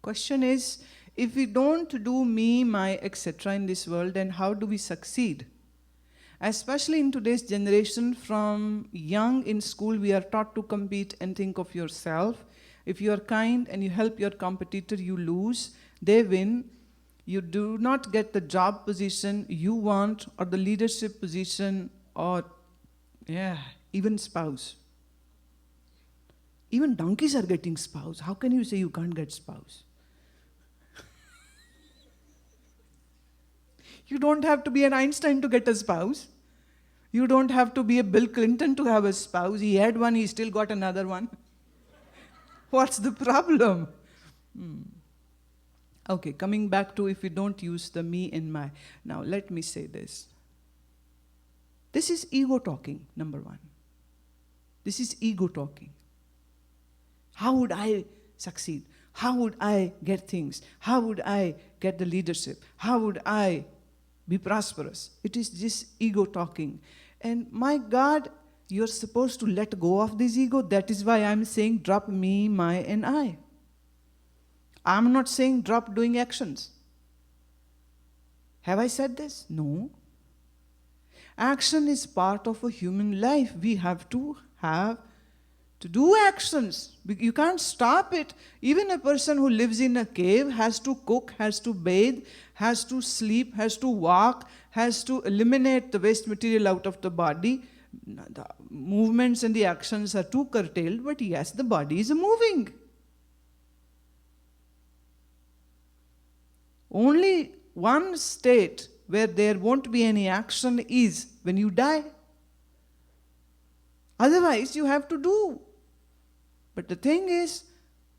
Question is, if we don't do me, my, etc. in this world, then how do we succeed? Especially in today's generation, from young in school, we are taught to compete and think of yourself. If you are kind and you help your competitor, you lose, they win. You do not get the job position you want, or the leadership position, or even spouse. Even donkeys are getting spouse. How can you say you can't get spouse? You don't have to be an Einstein to get a spouse. You don't have to be a Bill Clinton to have a spouse. He had one, he still got another one. What's the problem? Okay, coming back to if we don't use the me and my. Now, let me say this. This is ego talking, number one. This is ego talking. How would I succeed? How would I get things? How would I get the leadership? How would I be prosperous? It is just ego talking. And my God, you're supposed to let go of this ego. That is why I'm saying drop me, my, and I. I'm not saying drop doing actions. Have I said this? No. Action is part of a human life. We have to do actions. You can't stop it. Even a person who lives in a cave has to cook, has to bathe, has to sleep, has to walk, has to eliminate the waste material out of the body. The movements and the actions are too curtailed, but yes, the body is moving. Only one state where there won't be any action is when you die. Otherwise, you have to do. But the thing is,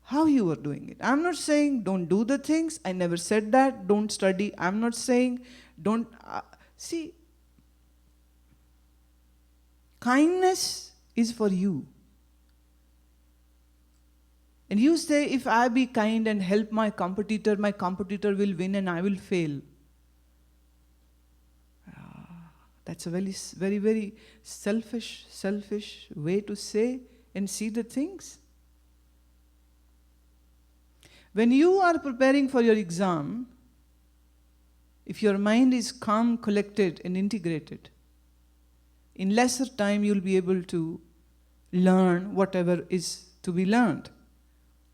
how you are doing it. I'm not saying don't do the things. I never said that. Don't study. I'm not saying don't. See, kindness is for you. And you say, if I be kind and help my competitor will win and I will fail. That's a very, very selfish way to say and see the things. When you are preparing for your exam, if your mind is calm, collected, and integrated, in lesser time you'll be able to learn whatever is to be learned.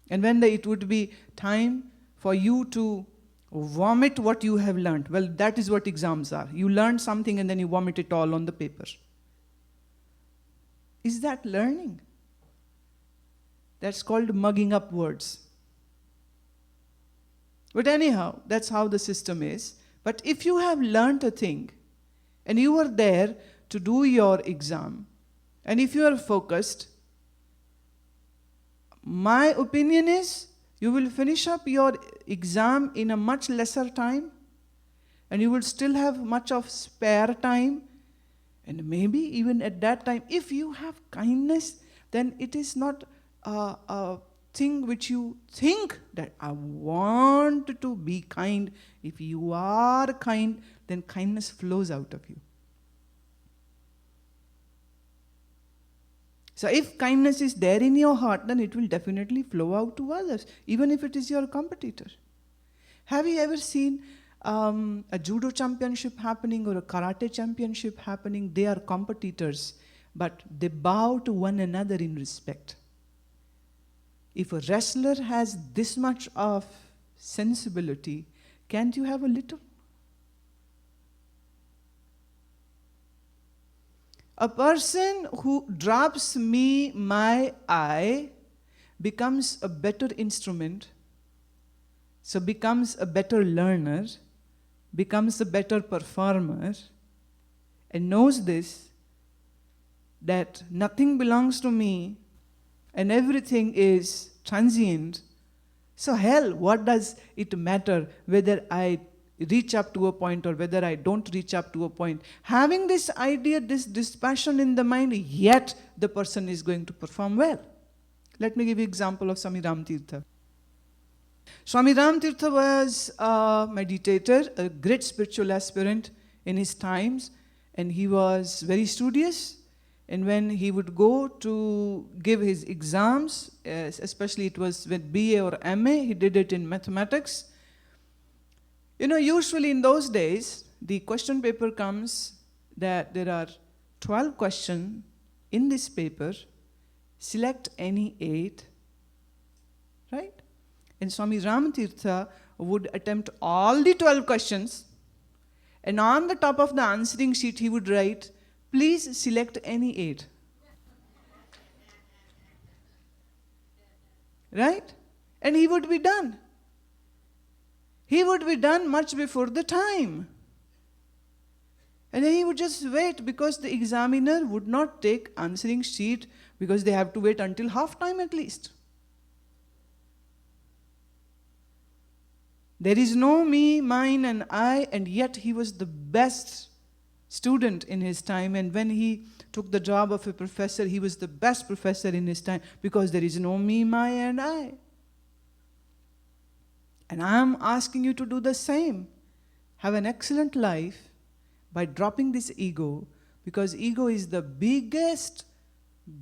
And when it would be time for you to vomit what you have learned, well, that is what exams are. You learn something and then you vomit it all on the paper. Is that learning? That's called mugging up words. But anyhow, that's how the system is. But if you have learned a thing and you are there to do your exam, and if you are focused, my opinion is you will finish up your exam in a much lesser time, and you will still have much of spare time. And maybe even at that time, if you have kindness, then it is not a thing which you think that I want to be kind. If you are kind, then kindness flows out of you. So if kindness is there in your heart, then it will definitely flow out to others, even if it is your competitor. Have you ever seen a judo championship happening or a karate championship happening? They are competitors, but they bow to one another in respect. If a wrestler has this much of sensibility, can't you have a little? A person who drops me, my, I, becomes a better instrument, so becomes a better learner, becomes a better performer, and knows this, that nothing belongs to me and everything is transient. So hell, what does it matter whether I reach up to a point or whether I don't reach up to a point? Having this idea, this dispassion in the mind, yet the person is going to perform well. Let me give you an example of Swami Ramtirtha. Swami Ramtirtha was a meditator, a great spiritual aspirant in his times, and he was very studious, And when he would go to give his exams, especially it was with BA or MA, he did it in mathematics. Usually in those days, the question paper comes that there are 12 questions in this paper, select any 8, right? And Swami Ramatirtha would attempt all the 12 questions, and on the top of the answering sheet he would write, please select any 8. Right? And he would be done. He would be done much before the time. And then he would just wait, because the examiner would not take answering sheet, because they have to wait until half time at least. There is no me, mine and I, and yet he was the best student in his time. And when he took the job of a professor, he was the best professor in his time, because there is no me, my and I. And I am asking you to do the same. Have an excellent life by dropping this ego, because ego is the biggest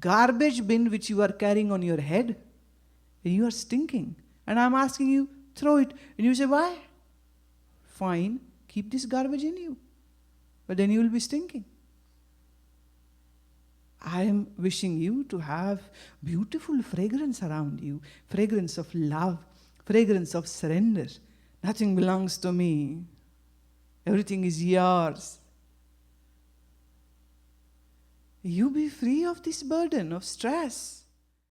garbage bin which you are carrying on your head, and you are stinking. And I am asking you, throw it. And you say, why? Fine, keep this garbage in you. But then you will be stinking. I am wishing you to have beautiful fragrance around you, fragrance of love, fragrance of surrender. Nothing belongs to me. Everything is yours. You be free of this burden of stress.